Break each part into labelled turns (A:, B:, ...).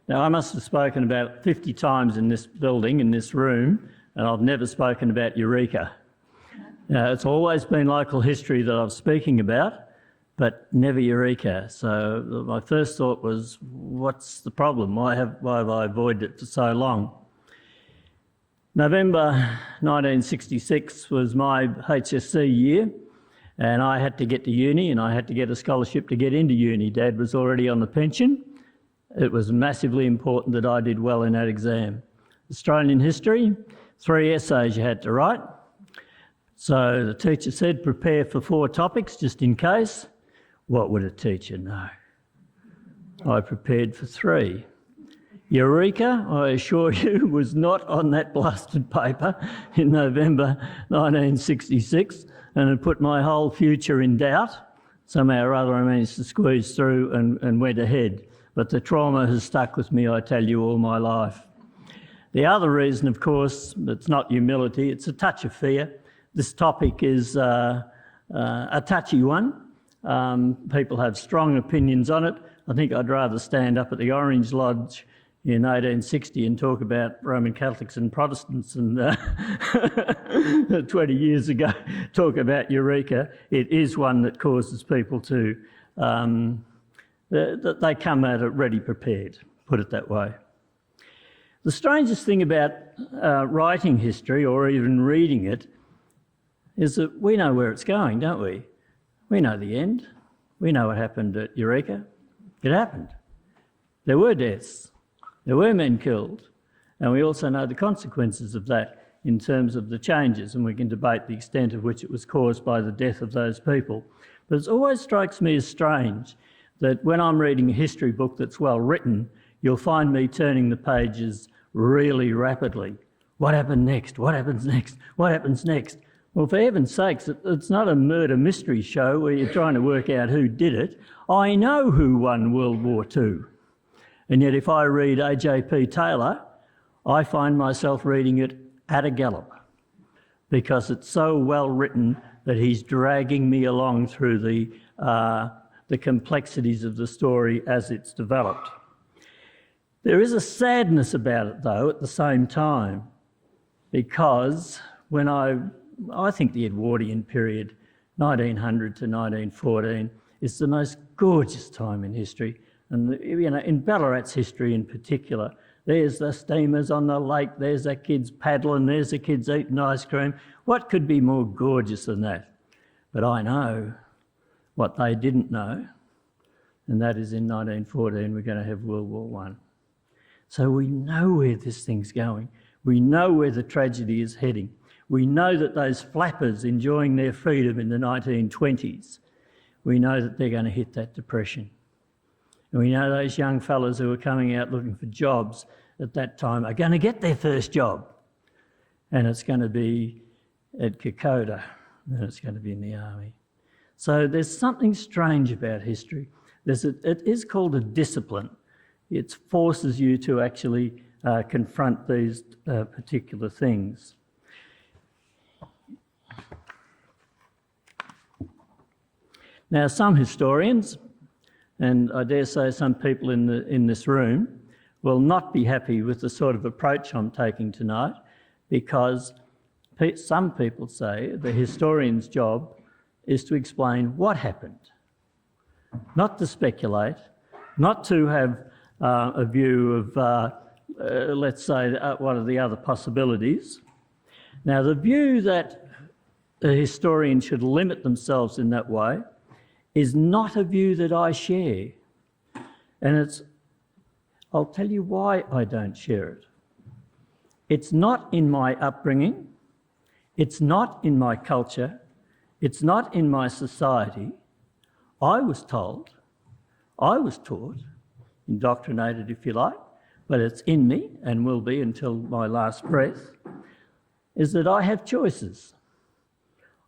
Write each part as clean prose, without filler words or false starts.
A: Now, I must have spoken about 50 times in this building, in this room, and I've never spoken about Eureka. It's always been local history that I'm speaking about, but never Eureka. So my first thought was, what's the problem? Why have I avoided it for so long? November 1966 was my HSC year, and I had to get to uni, and I had to get a scholarship to get into uni. Dad was already on the pension. It was massively important that I did well in that exam. Australian history, 3 essays you had to write. So the teacher said, prepare for 4 topics just in case. What would a teacher know? I prepared for 3. Eureka, I assure you, was not on that blasted paper in November 1966, and it put my whole future in doubt. Somehow or other I managed to squeeze through and went ahead. But the trauma has stuck with me, I tell you, all my life. The other reason, of course, it's not humility, it's a touch of fear. This topic is a touchy one. People have strong opinions on it. I think I'd rather stand up at the Orange Lodge in 1860 and talk about Roman Catholics and Protestants and 20 years ago talk about Eureka. It is one that causes people to, they come at it ready prepared, put it that way. The strangest thing about writing history or even reading it is that we know where it's going, don't we? We know the end. We know what happened at Eureka. It happened. There were deaths. There were men killed, and we also know the consequences of that in terms of the changes, and we can debate the extent of which it was caused by the death of those people. But it always strikes me as strange that when I'm reading a history book that's well written, you'll find me turning the pages really rapidly. What happened next? What happens next? What happens next? Well, for heaven's sakes, it's not a murder mystery show where you're trying to work out who did it. I know who won World War II. And yet if I read A.J.P. Taylor, I find myself reading it at a gallop because it's so well written that he's dragging me along through the complexities of the story as it's developed. There is a sadness about it, though, at the same time, because when I think the Edwardian period, 1900 to 1914, is the most gorgeous time in history. And in Ballarat's history in particular, there's the steamers on the lake, there's the kids paddling, there's the kids eating ice cream. What could be more gorgeous than that? But I know what they didn't know, and that is in 1914 we're going to have World War I. So we know where this thing's going. We know where the tragedy is heading. We know that those flappers enjoying their freedom in the 1920s, we know that they're going to hit that depression. And we know those young fellas who are coming out looking for jobs at that time are going to get their first job. And it's going to be at Kokoda, and it's going to be in the army. So there's something strange about history. It is called a discipline. It forces you to actually confront these particular things. Now, some historians, and I dare say some people in this room, will not be happy with the sort of approach I'm taking tonight, because some people say the historian's job is to explain what happened, not to speculate, not to have a view of, let's say, what are the other possibilities. Now, the view that a historian should limit themselves in that way is not a view that I share. And I'll tell you why I don't share it. It's not in my upbringing, it's not in my culture, it's not in my society. I was told, I was taught, indoctrinated if you like, but it's in me and will be until my last breath, is that I have choices.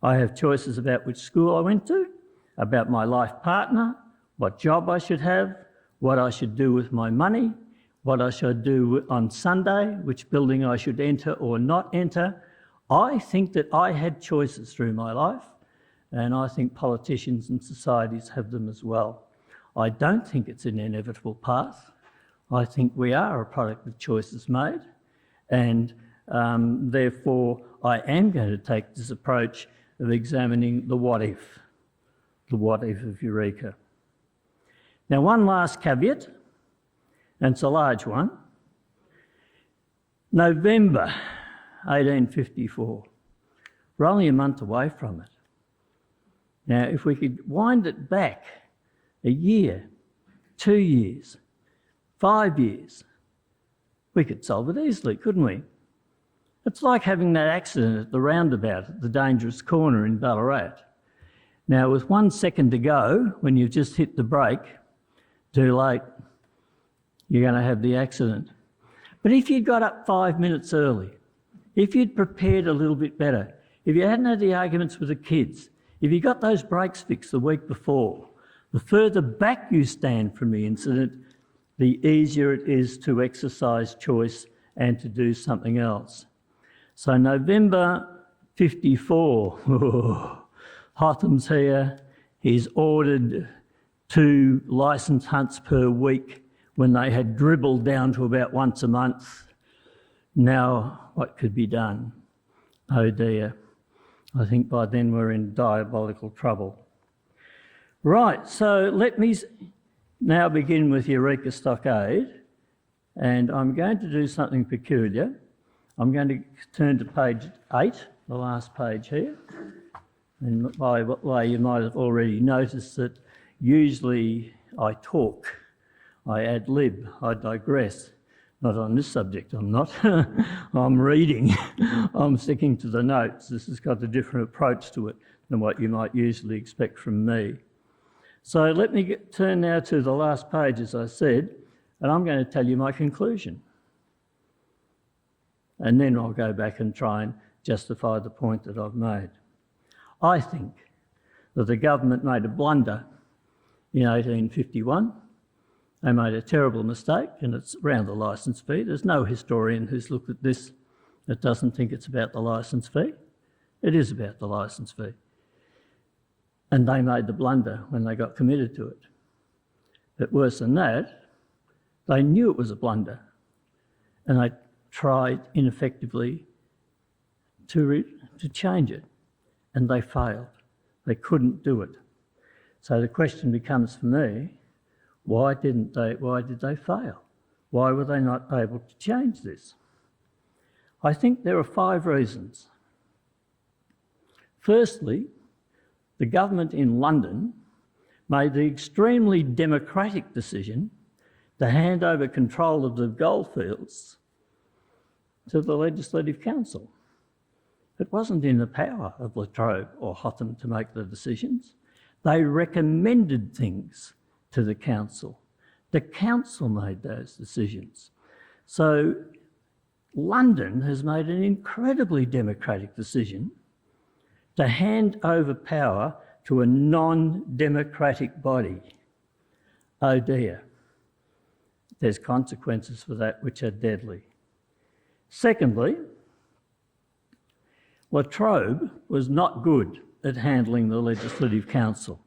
A: I have choices about which school I went to, about my life partner, what job I should have, what I should do with my money, what I should do on Sunday, which building I should enter or not enter. I think that I had choices through my life, and I think politicians and societies have them as well. I don't think it's an inevitable path. I think we are a product of choices made, and therefore I am going to take this approach of examining the what if of Eureka. Now, one last caveat, and it's a large one. November 1854. We're only a month away from it. Now, if we could wind it back a year, 2 years, 5 years, we could solve it easily, couldn't we? It's like having that accident at the roundabout at the dangerous corner in Ballarat. Now, with 1 second to go, when you've just hit the brake, too late, you're going to have the accident. But if you'd got up 5 minutes early, if you'd prepared a little bit better, if you hadn't had the arguments with the kids, if you got those brakes fixed the week before, the further back you stand from the incident, the easier it is to exercise choice and to do something else. So November 54, Hotham's here. He's ordered 2 licence hunts per week when they had dribbled down to about once a month. Now, what could be done? Oh dear. I think by then we're in diabolical trouble. Right, so let me now begin with Eureka Stockade, and I'm going to do something peculiar. I'm going to turn to page 8, the last page here. And by the way, you might have already noticed that usually I talk, I ad lib, I digress. Not on this subject, I'm not. I'm reading. I'm sticking to the notes. This has got a different approach to it than what you might usually expect from me. So let me turn now to the last page, as I said, and I'm going to tell you my conclusion. And then I'll go back and try and justify the point that I've made. I think that the government made a blunder in 1851. They made a terrible mistake, and it's around the licence fee. There's no historian who's looked at this that doesn't think it's about the licence fee. It is about the licence fee. And they made the blunder when they got committed to it. But worse than that, they knew it was a blunder, and they tried ineffectively to change it, and they failed. They couldn't do it. So the question becomes for me, why did they fail? Why were they not able to change this? I think there are 5 reasons. Firstly, the government in London made the extremely democratic decision to hand over control of the goldfields to the Legislative Council. It wasn't in the power of La Trobe or Hotham to make the decisions. They recommended things to the council. The council made those decisions. So London has made an incredibly democratic decision to hand over power to a non-democratic body. Oh dear. There's consequences for that which are deadly. Secondly, La Trobe was not good at handling the Legislative Council.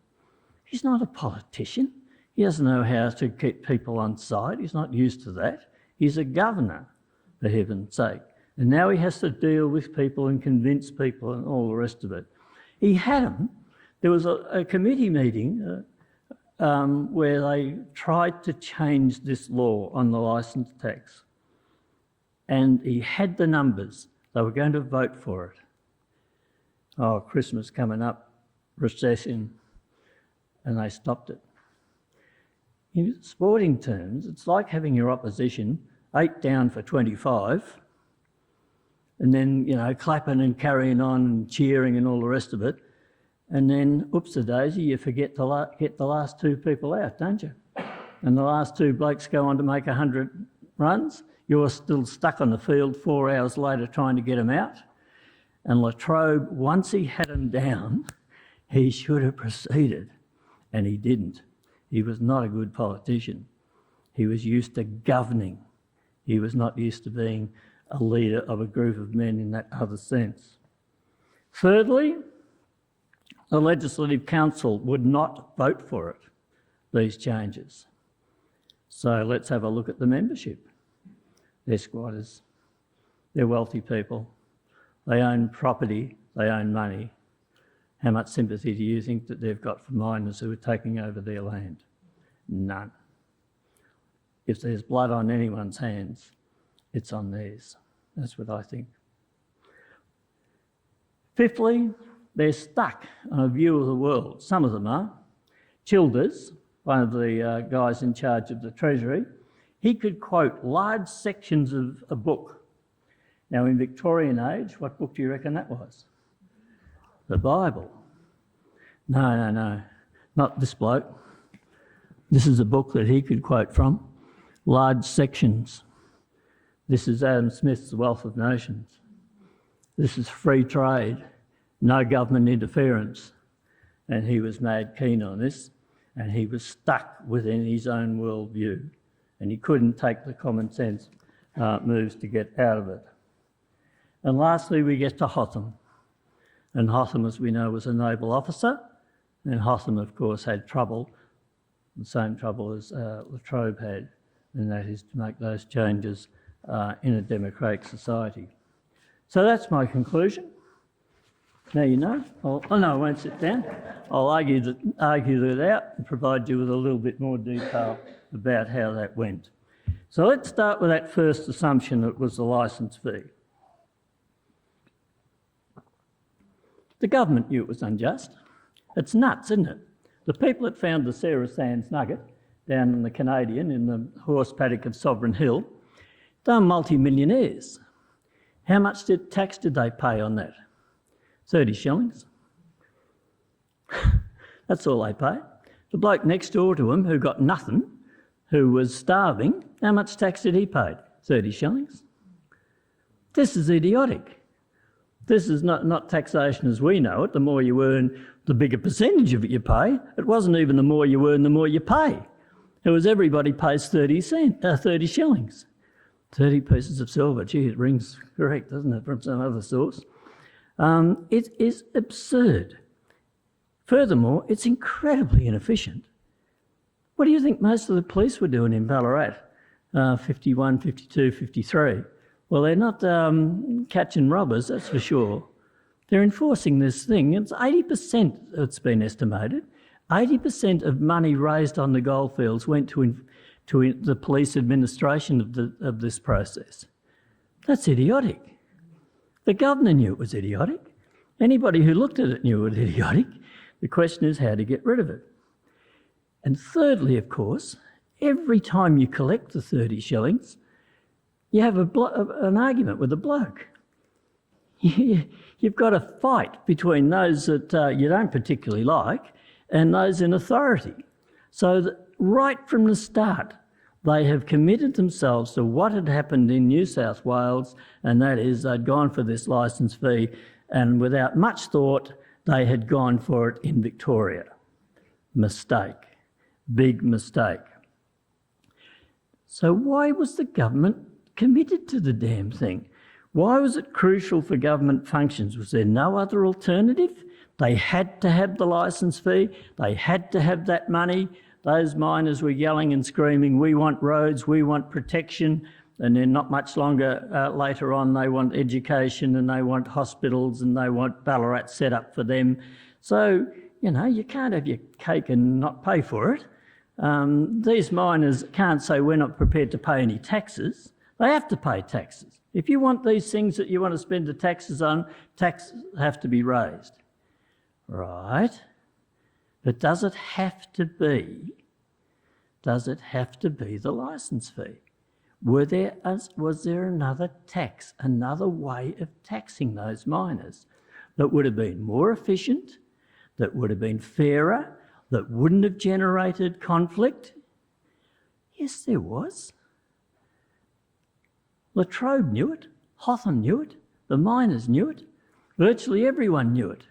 A: He's not a politician. He doesn't know how to keep people on side. He's not used to that. He's a governor, for heaven's sake. And now he has to deal with people and convince people and all the rest of it. He had them. There was a committee meeting where they tried to change this law on the licence tax. And he had the numbers. They were going to vote for it. Oh, Christmas coming up, recession, and they stopped it. In sporting terms, it's like having your opposition 8 down for 25 and then, clapping and carrying on and cheering and all the rest of it. And then, oops-a-daisy, you forget to get the last 2 people out, don't you? And the last 2 blokes go on to make 100 runs. You're still stuck on the field 4 hours later trying to get them out. And La Trobe, once he had them down, he should have proceeded, and he didn't. He was not a good politician. He was used to governing. He was not used to being a leader of a group of men in that other sense. Thirdly, the Legislative Council would not vote for it, these changes. So let's have a look at the membership. They're squatters, they're wealthy people, they own property, they own money. How much sympathy do you think that they've got for miners who are taking over their land? None. If there's blood on anyone's hands, it's on theirs. That's what I think. Fifthly, they're stuck on a view of the world. Some of them are. Childers, one of the guys in charge of the Treasury, he could quote large sections of a book. Now, in Victorian age, what book do you reckon that was? The Bible. No, not this bloke. This is a book that he could quote from. Large sections. This is Adam Smith's The Wealth of Nations. This is free trade, no government interference. And he was mad keen on this, and he was stuck within his own worldview, and he couldn't take the common sense moves to get out of it. And lastly, we get to Hotham. And Hotham, as we know, was a naval officer, and Hotham, of course, had trouble, the same trouble as Latrobe had, and that is to make those changes in a democratic society. So that's my conclusion. Now you know. I won't sit down. I'll argue that out and provide you with a little bit more detail about how that went. So let's start with that first assumption that it was the licence fee. The government knew it was unjust. It's nuts, isn't it? The people that found the Sarah Sands nugget down in the Canadian, in the horse paddock of Sovereign Hill, they're multi-millionaires. How much tax did they pay on that? 30 shillings. That's all they paid. The bloke next door to him who got nothing, who was starving, how much tax did he pay? 30 shillings. This is idiotic. This is not taxation as we know it. The more you earn, the bigger percentage of it you pay. It wasn't even the more you earn, the more you pay. It was everybody pays 30 shillings. 30 pieces of silver. Gee, it rings correct, doesn't it, from some other source? It is absurd. Furthermore, it's incredibly inefficient. What do you think most of the police were doing in Ballarat? 51, 52, 53. Well, they're not catching robbers, that's for sure. They're enforcing this thing. It's 80%, it's been estimated. 80% of money raised on the goldfields went to the police administration of this process. That's idiotic. The governor knew it was idiotic. Anybody who looked at it knew it was idiotic. The question is how to get rid of it. And thirdly, of course, every time you collect the 30 shillings, you have an argument with a bloke. You've got a fight between those that you don't particularly like and those in authority. So that right from the start, they have committed themselves to what had happened in New South Wales, and that is they'd gone for this licence fee, and without much thought, they had gone for it in Victoria. Mistake. Big mistake. So why was the government committed to the damn thing? Why was it crucial for government functions? Was there no other alternative? They had to have the licence fee. They had to have that money. Those miners were yelling and screaming, we want roads, we want protection. And then not much longer later on, they want education and they want hospitals and they want Ballarat set up for them. So, you know, you can't have your cake and not pay for it. These miners can't say we're not prepared to pay any taxes. They have to pay taxes. If you want these things that you want to spend the taxes on, taxes have to be raised. Right. But does it have to be the licence fee? Was there another tax, another way of taxing those miners that would have been more efficient, that would have been fairer, that wouldn't have generated conflict? Yes, there was. Latrobe knew it, Hotham knew it, the miners knew it, virtually everyone knew it,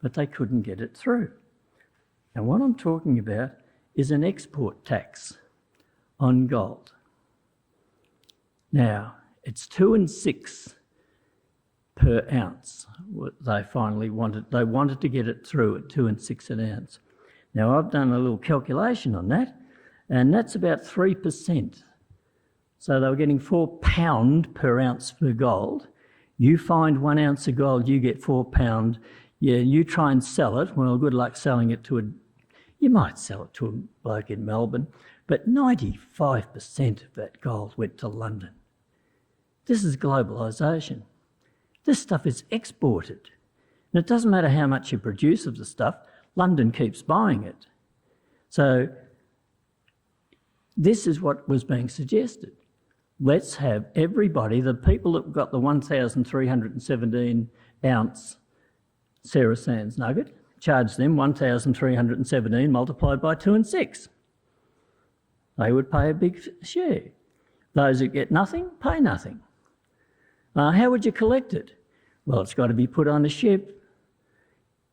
A: but they couldn't get it through. And what I'm talking about is an export tax on gold. Now, it's 2 and 6 per ounce. They finally wanted to get it through at 2 and 6 an ounce. Now, I've done a little calculation on that, and that's about 3%. So they were getting £4 per ounce for gold. You find 1 ounce of gold, you get £4. Yeah, you try and sell it. Well, good luck selling it to you might sell it to a bloke in Melbourne, but 95% of that gold went to London. This is globalisation. This stuff is exported. And it doesn't matter how much you produce of the stuff, London keeps buying it. So this is what was being suggested. Let's have everybody, the people that got the 1,317 ounce Sarah Sands nugget, charge them 1,317 multiplied by 2 and 6. They would pay a big share. Those who get nothing, pay nothing. How would you collect it? Well, it's got to be put on a ship.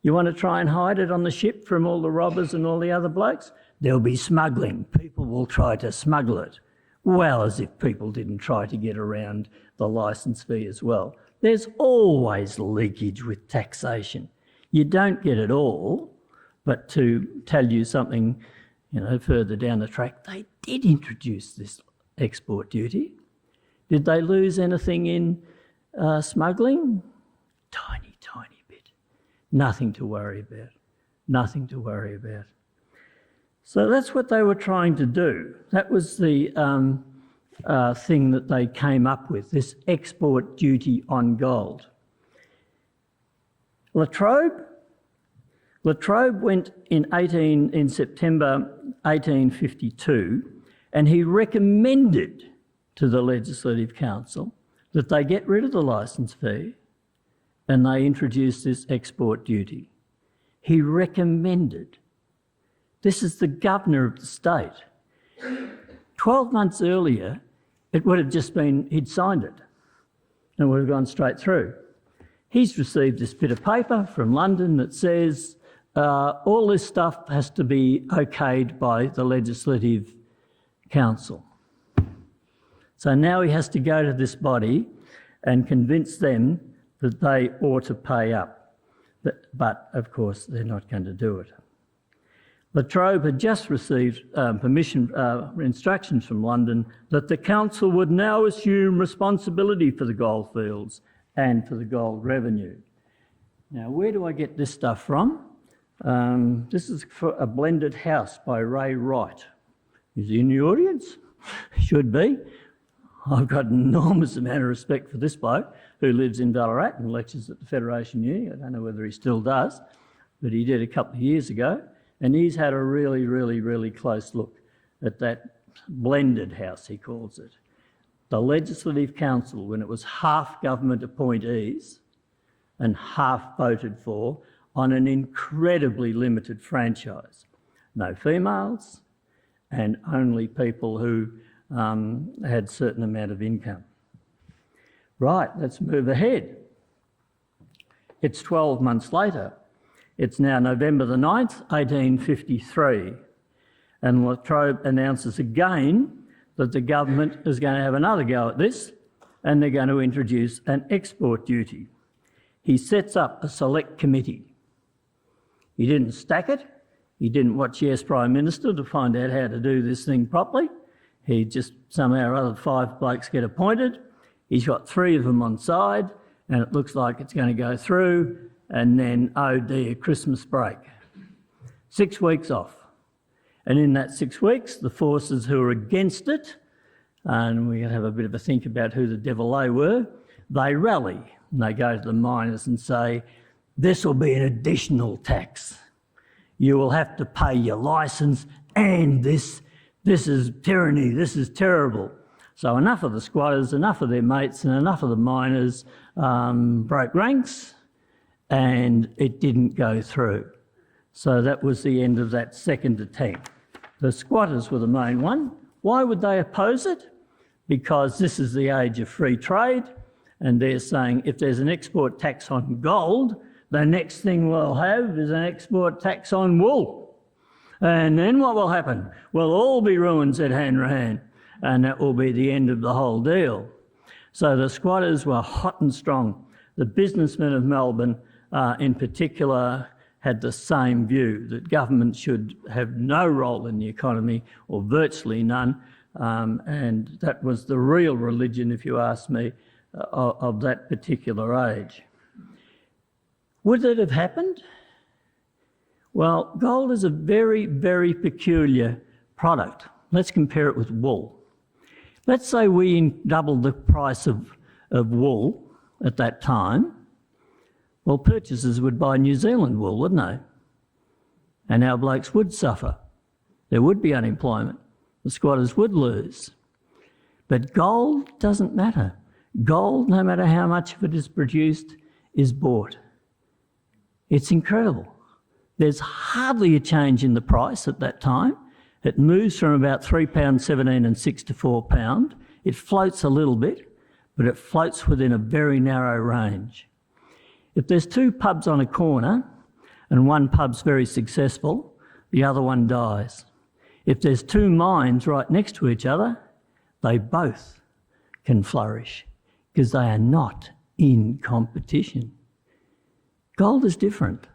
A: You want to try and hide it on the ship from all the robbers and all the other blokes? There'll be smuggling. People will try to smuggle it. Well, as if people didn't try to get around the licence fee as well. There's always leakage with taxation. You don't get it all, but to tell you something, further down the track, they did introduce this export duty. Did they lose anything in smuggling? Tiny, tiny bit. Nothing to worry about. Nothing to worry about. So that's what they were trying to do. That was the thing that they came up with, this export duty on gold. Latrobe went in September 1852, and he recommended to the Legislative Council that they get rid of the licence fee and they introduce this export duty. He recommended. This is the governor of the state. 12 months earlier, it would have just been, he'd signed it and would have gone straight through. He's received this bit of paper from London that says all this stuff has to be okayed by the Legislative Council. So now he has to go to this body and convince them that they ought to pay up. But of course, they're not going to do it. Latrobe had just received instructions from London that the council would now assume responsibility for the goldfields and for the gold revenue. Now, where do I get this stuff from? This is for A Blended House by Ray Wright. Is he in the audience? Should be. I've got an enormous amount of respect for this bloke who lives in Ballarat and lectures at the Federation Uni. I don't know whether he still does, but he did a couple of years ago. And he's had a really, really, really close look at that blended house, he calls it. The Legislative Council, when it was half government appointees and half voted for, on an incredibly limited franchise. No females and only people who had a certain amount of income. Right, let's move ahead. It's 12 months later. It's now November the 9th, 1853, and Latrobe announces again that the government is going to have another go at this and they're going to introduce an export duty. He sets up a select committee. He didn't stack it. He didn't watch Yes Prime Minister to find out how to do this thing properly. He just somehow or other 5 blokes get appointed. He's got 3 of them on side and it looks like it's going to go through. And then, oh dear, Christmas break. 6 weeks off. And in that 6 weeks, the forces who are against it, and we have a bit of a think about who the devil they were, they rally and they go to the miners and say, this will be an additional tax. You will have to pay your licence and this is tyranny, this is terrible. So enough of the squatters, enough of their mates and enough of the miners broke ranks, and it didn't go through. So that was the end of that second attempt. The squatters were the main one. Why would they oppose it? Because this is the age of free trade, and they're saying if there's an export tax on gold, the next thing we'll have is an export tax on wool. And then what will happen? We'll all be ruined, said Hanrahan, and that will be the end of the whole deal. So the squatters were hot and strong. The businessmen of Melbourne in particular had the same view, that government should have no role in the economy, or virtually none, and that was the real religion, if you ask me, of that particular age. Would it have happened? Well, gold is a very, very peculiar product. Let's compare it with wool. Let's say we doubled the price of wool at that time. Well, purchasers would buy New Zealand wool, wouldn't they? And our blokes would suffer. There would be unemployment. The squatters would lose. But gold doesn't matter. Gold, no matter how much of it is produced, is bought. It's incredible. There's hardly a change in the price at that time. It moves from about £3.17 and 6 to £4. It floats a little bit, but it floats within a very narrow range. If there's two pubs on a corner and one pub's very successful, the other one dies. If there's two mines right next to each other, they both can flourish because they are not in competition. Gold is different.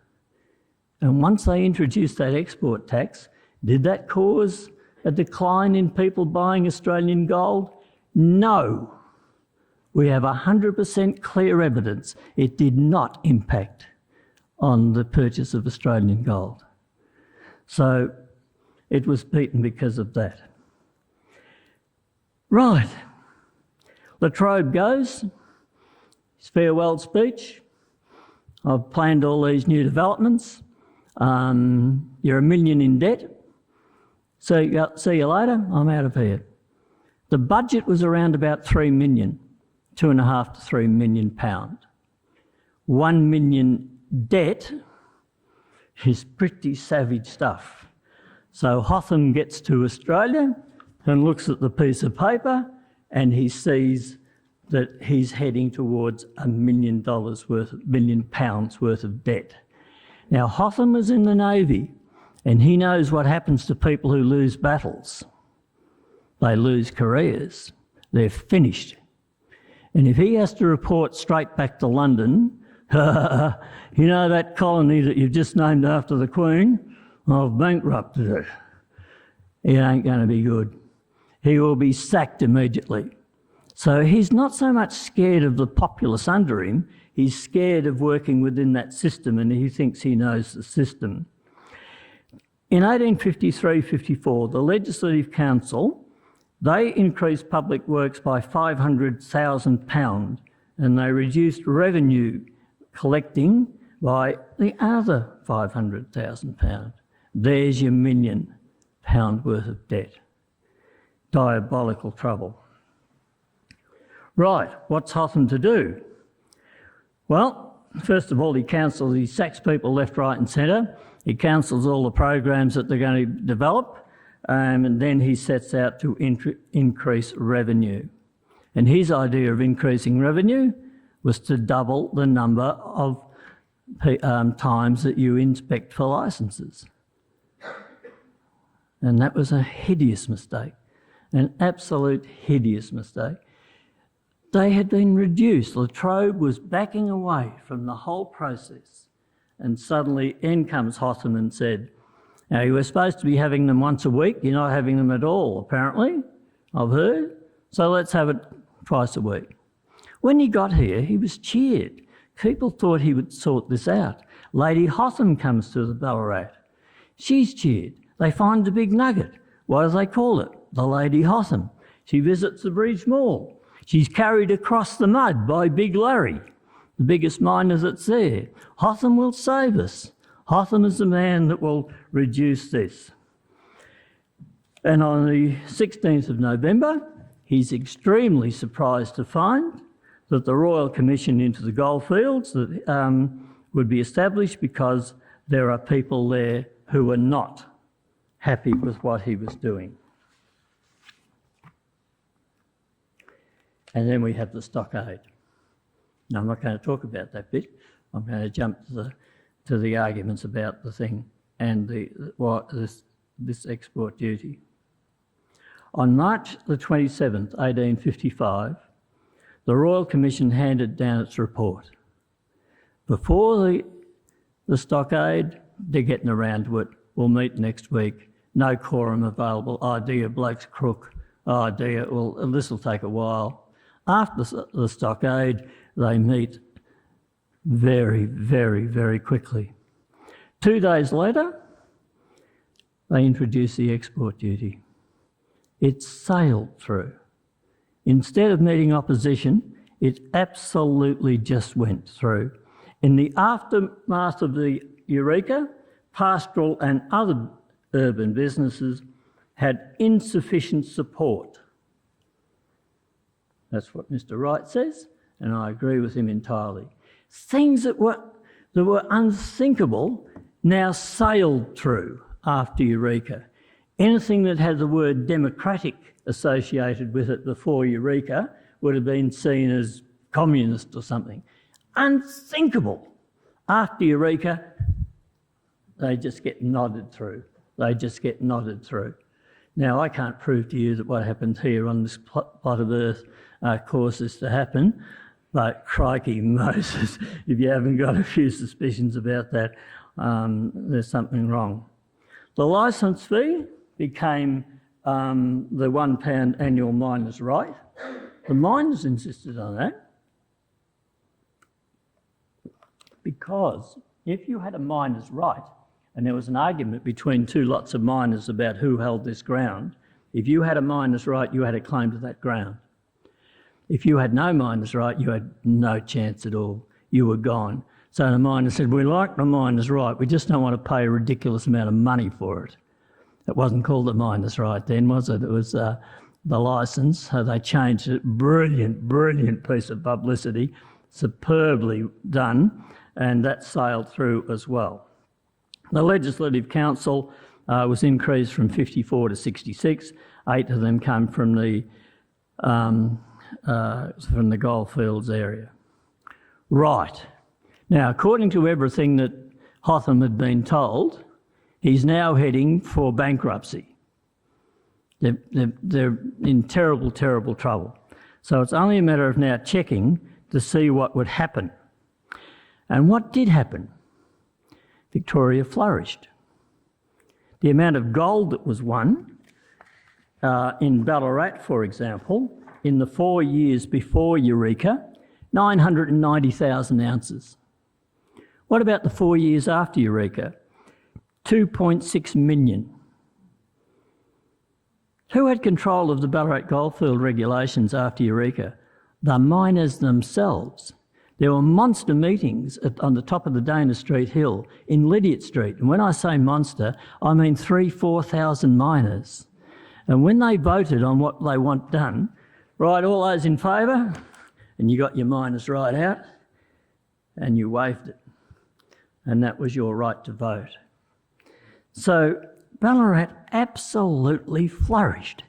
A: And once they introduced that export tax, did that cause a decline in people buying Australian gold? No. We have 100% clear evidence it did not impact on the purchase of Australian gold. So it was beaten because of that. Right. Latrobe goes, his farewell speech. I've planned all these new developments. You're $1 million in debt. So see you later, I'm out of here. The budget was around about £3 million, £2.5 to £3 million. £1 million debt is pretty savage stuff. So Hotham gets to Australia and looks at the piece of paper and he sees that he's heading towards £1 million worth of debt. Now, Hotham is in the Navy and he knows what happens to people who lose battles. They lose careers. They're finished. And if he has to report straight back to London, you know that colony that you've just named after the Queen? I've bankrupted it. It ain't going to be good. He will be sacked immediately. So he's not so much scared of the populace under him, he's scared of working within that system and he thinks he knows the system. In 1853-54, the Legislative Council, they increased public works by £500,000 and they reduced revenue collecting by the other £500,000. There's your £1 million worth of debt. Diabolical trouble. Right, what's Hotham to do? Well, first of all, he sacks people left, right and centre. He cancels all the programs that they're going to develop, and then he sets out to increase revenue. And his idea of increasing revenue was to double the number of times that you inspect for licences. And that was a hideous mistake, an absolute hideous mistake. They had been reduced. Latrobe was backing away from the whole process. And suddenly in comes Hotham and said, now you were supposed to be having them once a week, you're not having them at all, apparently, I've heard. So let's have it twice a week. When he got here, he was cheered. People thought he would sort this out. Lady Hotham comes to the Ballarat. She's cheered. They find the big nugget. What do they call it? The Lady Hotham. She visits the Bridge Mall. She's carried across the mud by Big Larry, the biggest miner that's there. Hotham will save us. Hotham is the man that will reduce this. And on the 16th of November, he's extremely surprised to find that the Royal Commission into the goldfields that would be established because there are people there who are not happy with what he was doing. And then we have the stockade. Now, I'm not going to talk about that bit. I'm going to jump to the arguments about the thing and this export duty. On March the 27th, 1855, the Royal Commission handed down its report. Before The Stockade, they're getting around to it. We'll meet next week. No quorum available. Oh dear, bloke's crook. Oh dear, well, this will take a while. After the Stockade, they meet very, very, very quickly. 2 days later, they introduce the export duty. It sailed through. Instead of meeting opposition, it absolutely just went through. In the aftermath of the Eureka, pastoral and other urban businesses had insufficient support. That's what Mr. Wright says, and I agree with him entirely. Things that were unthinkable now sailed through after Eureka. Anything that had the word democratic associated with it before Eureka would have been seen as communist or something. Unthinkable. After Eureka, they just get nodded through. They just get nodded through. Now, I can't prove to you that what happened here on this plot of earth causes to happen, but crikey Moses, if you haven't got a few suspicions about that, there's something wrong. The licence fee became the £1 annual miner's right. The miners insisted on that because if you had a miner's right and there was an argument between two lots of miners about who held this ground, if you had a miner's right, you had a claim to that ground. If you had no miner's right, you had no chance at all. You were gone. So the miner said, we like the miner's right, we just don't want to pay a ridiculous amount of money for it. It wasn't called the miner's right then, was it? It was the licence. So they changed it. Brilliant, brilliant piece of publicity, superbly done, and that sailed through as well. The Legislative Council was increased from 54 to 66. 8 of them came from the Goldfields area. Right. Now, according to everything that Hotham had been told, he's now heading for bankruptcy. They're in terrible, terrible trouble. So it's only a matter of now checking to see what would happen. And what did happen? Victoria flourished. The amount of gold that was won in Ballarat, for example, in the 4 years before Eureka, 990,000 ounces. What about the 4 years after Eureka? 2.6 million. Who had control of the Ballarat goldfield regulations after Eureka? The miners themselves. There were monster meetings on the top of the Dana Street Hill in Lydiate Street. And when I say monster, I mean 3,000-4,000 miners. And when they voted on what they want done, right, all those in favour, and you got your miners right out, and you waved it. And that was your right to vote. So Ballarat absolutely flourished,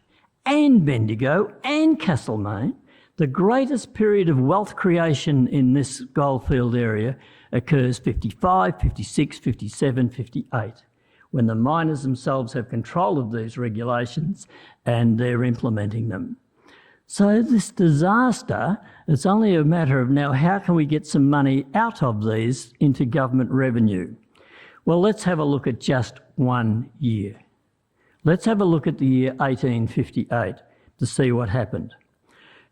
A: and Bendigo and Castlemaine. The greatest period of wealth creation in this goldfield area occurs 55, 56, 57, 58, when the miners themselves have control of these regulations and they're implementing them. So this disaster, it's only a matter of now how can we get some money out of these into government revenue? Well, let's have a look at just 1 year. Let's have a look at the year 1858 to see what happened.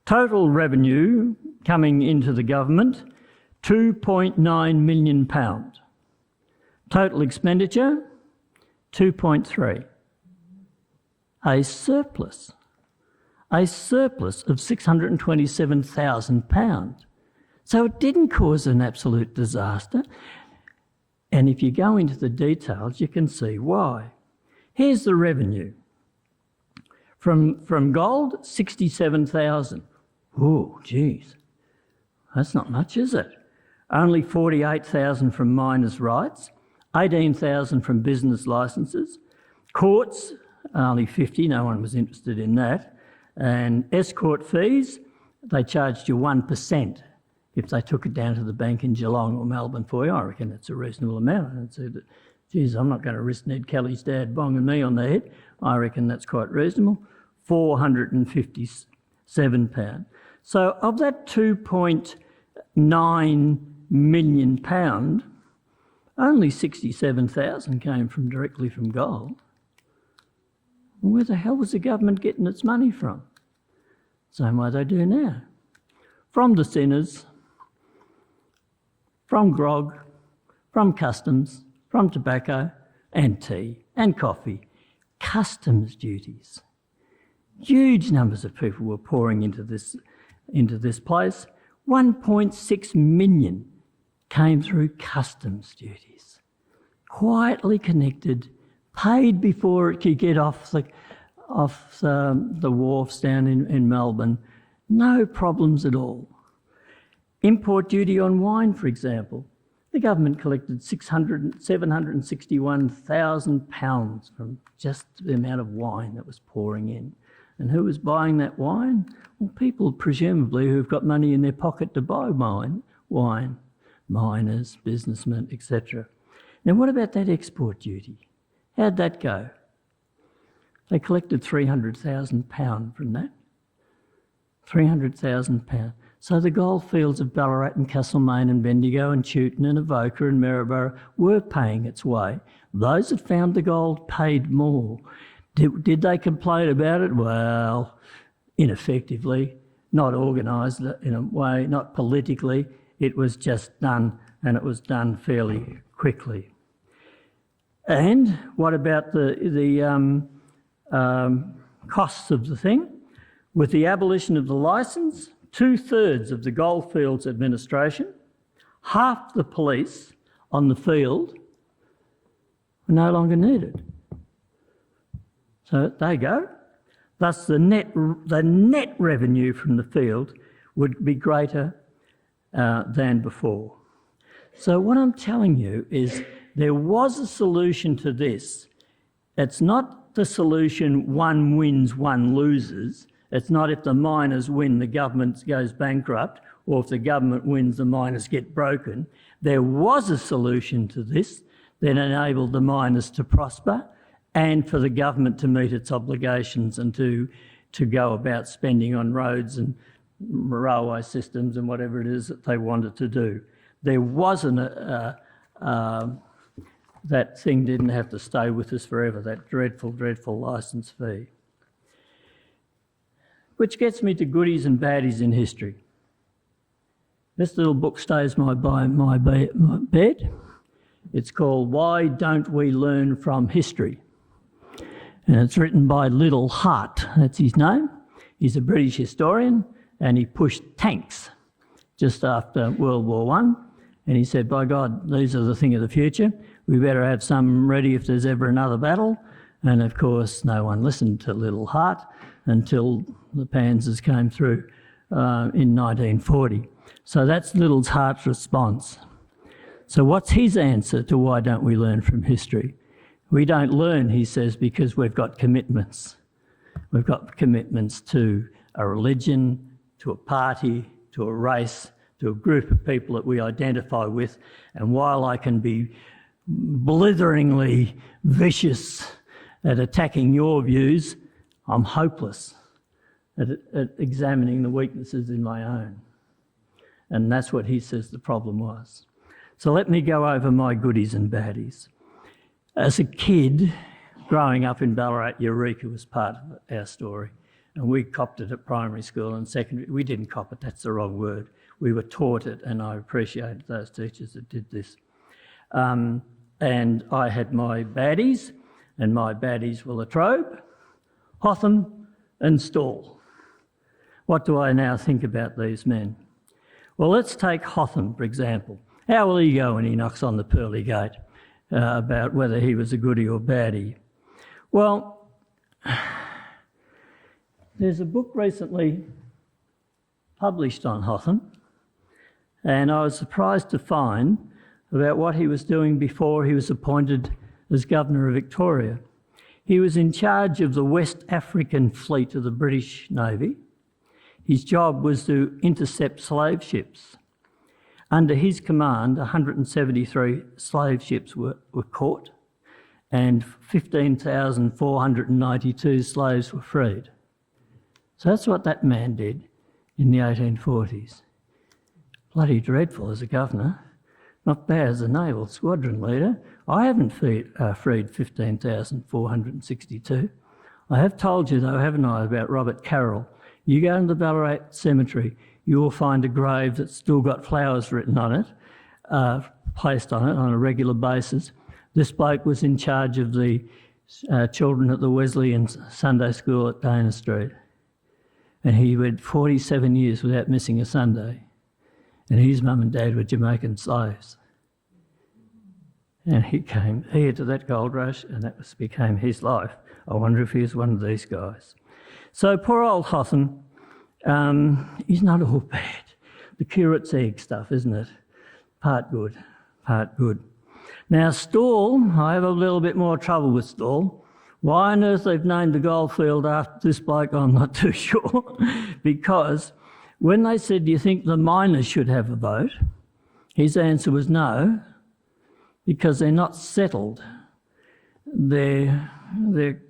A: Total revenue coming into the government, £2.9 million. Total expenditure, 2.3. A surplus of £627,000. So it didn't cause an absolute disaster. And if you go into the details, you can see why. Here's the revenue. From gold, 67,000. Oh, geez, that's not much, is it? Only 48,000 from miners' rights, 18,000 from business licences, courts, only 50, no one was interested in that, and escort fees, they charged you 1% if they took it down to the bank in Geelong or Melbourne for you. I reckon that's a reasonable amount. And said, geez, I'm not going to risk Ned Kelly's dad bonging me on the head. I reckon that's quite reasonable. £457. So of that £2.9 million, Only 67,000 came directly from gold. Where the hell was the government getting its money from? Same way they do now. From the sinners, from grog, from customs, from tobacco and tea and coffee. Customs duties. Huge numbers of people were pouring into this place. 1.6 million came through customs duties. Quietly connected, paid before it could get off the wharfs down in Melbourne. No problems at all. Import duty on wine, for example. The government collected 761,000 pounds from just the amount of wine that was pouring in. And who was buying that wine? Well, people presumably who've got money in their pocket to buy wine, miners, businessmen, etc. Now, what about that export duty? How'd that go? They collected £300,000 from that. £300,000. So the goldfields of Ballarat and Castlemaine and Bendigo and Chewton and Avoca and Maryborough were paying its way. Those that found the gold paid more. Did they complain about it? Well, ineffectively, not organised in a way, not politically. It was just done, and it was done fairly quickly. And what about the costs of the thing? With the abolition of the licence, 2/3 of the Goldfields administration, half the police on the field were no longer needed. So there you go. Thus the net revenue from the field would be greater than before. So what I'm telling you is there was a solution to this. It's not the solution one wins, one loses. It's not if the miners win, the government goes bankrupt, or if the government wins, the miners get broken. There was a solution to this that enabled the miners to prosper and for the government to meet its obligations and to go about spending on roads and railway systems and whatever it is that they wanted to do. There wasn't that thing didn't have to stay with us forever, that dreadful, dreadful licence fee. Which gets me to goodies and baddies in history. This little book stays by my bed. It's called Why Don't We Learn From History? And it's written by Liddell Hart, that's his name. He's a British historian and he pushed tanks just after World War I. And he said, by God, these are the thing of the future. We better have some ready if there's ever another battle. And of course, no one listened to Liddell Hart until the Panzers came through in 1940. So that's Liddell Hart's response. So what's his answer to why don't we learn from history? We don't learn, he says, because we've got commitments. We've got commitments to a religion, to a party, to a race, to a group of people that we identify with. And while I can be blitheringly vicious at attacking your views, I'm hopeless at examining the weaknesses in my own. And that's what he says the problem was. So let me go over my goodies and baddies. As a kid, growing up in Ballarat, Eureka was part of our story. And we copped it at primary school and secondary. We didn't cop it, that's the wrong word. We were taught it, and I appreciated those teachers that did this. And I had my baddies, and my baddies were Latrobe, Hotham and Stawell. What do I now think about these men? Well, let's take Hotham, for example. How will he go when he knocks on the pearly gate about whether he was a goodie or baddie? Well, there's a book recently published on Hotham, and I was surprised to find about what he was doing before he was appointed as Governor of Victoria. He was in charge of the West African fleet of the British Navy. His job was to intercept slave ships. Under his command, 173 slave ships were caught and 15,492 slaves were freed. So that's what that man did in the 1840s. Bloody dreadful as a governor. Not bad as a naval squadron leader. I haven't freed 15,462. I have told you, though, haven't I, about Robert Carroll. You go into the Ballarat cemetery, you will find a grave that's still got flowers written on it, placed on it on a regular basis. This bloke was in charge of the children at the Wesleyan Sunday School at Dana Street. And he went 47 years without missing a Sunday. And his mum and dad were Jamaican slaves. And he came here to that gold rush, and that became his life. I wonder if he was one of these guys. So poor old Hotham, he's not all bad. The curate's egg stuff, isn't it? Part good, part good. Now Stawell, I have a little bit more trouble with Stawell. Why on earth they've named the goldfield after this bloke, I'm not too sure. Because when they said, do you think the miners should have a vote? His answer was no, because they're not settled. They're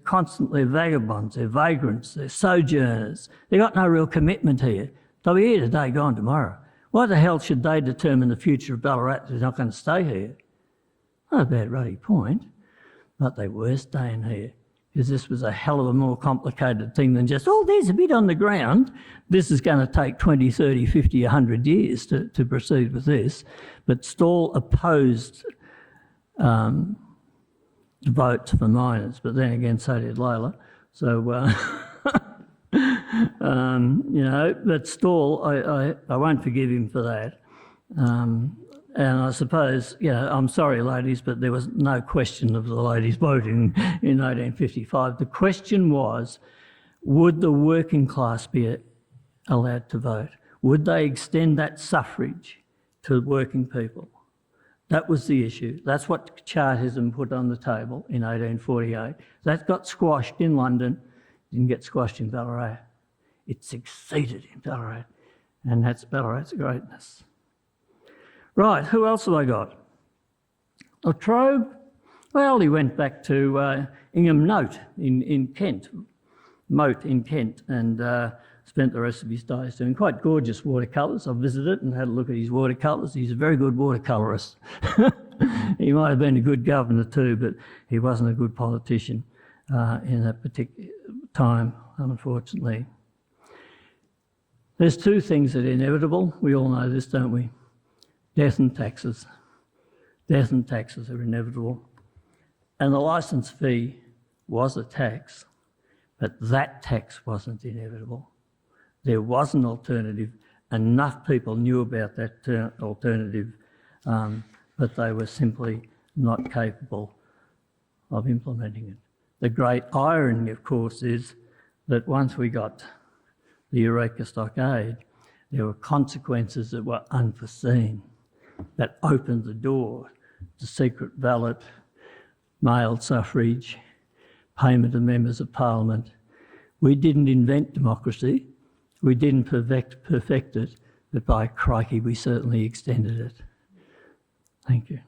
A: constantly vagabonds, they're vagrants, they're sojourners. They've got no real commitment here. They'll be here today, gone tomorrow. Why the hell should they determine the future of Ballarat if they're not going to stay here? Not a bad ruddy point, but they were staying here, because this was a hell of a more complicated thing than just, oh, there's a bit on the ground. This is going to take 20, 30, 50, 100 years to proceed with this. But Stawell opposed the vote for miners, but then again, so did Layla. So, but Stawell, I won't forgive him for that. And I suppose, I'm sorry, ladies, but there was no question of the ladies voting in 1855. The question was, would the working class be allowed to vote? Would they extend that suffrage to working people? That was the issue. That's what Chartism put on the table in 1848. That got squashed in London, didn't get squashed in Ballarat. It succeeded in Ballarat, and that's Ballarat's greatness. Right, who else have I got? Latrobe, well, he went back to Ingham Moat in Kent, and spent the rest of his days doing quite gorgeous watercolours. I've visited and had a look at his watercolours. He's a very good watercolourist. He might have been a good governor too, but he wasn't a good politician in that particular time, unfortunately. There's two things that are inevitable. We all know this, don't we? Death and taxes. Death and taxes are inevitable. And the licence fee was a tax, but that tax wasn't inevitable. There was an alternative. Enough people knew about that alternative, but they were simply not capable of implementing it. The great irony, of course, is that once we got the Eureka Stockade, there were consequences that were unforeseen, that opened the door to secret ballot, mailed suffrage, payment of members of parliament. We didn't invent democracy, we didn't perfect it, but by crikey, we certainly extended it. Thank you.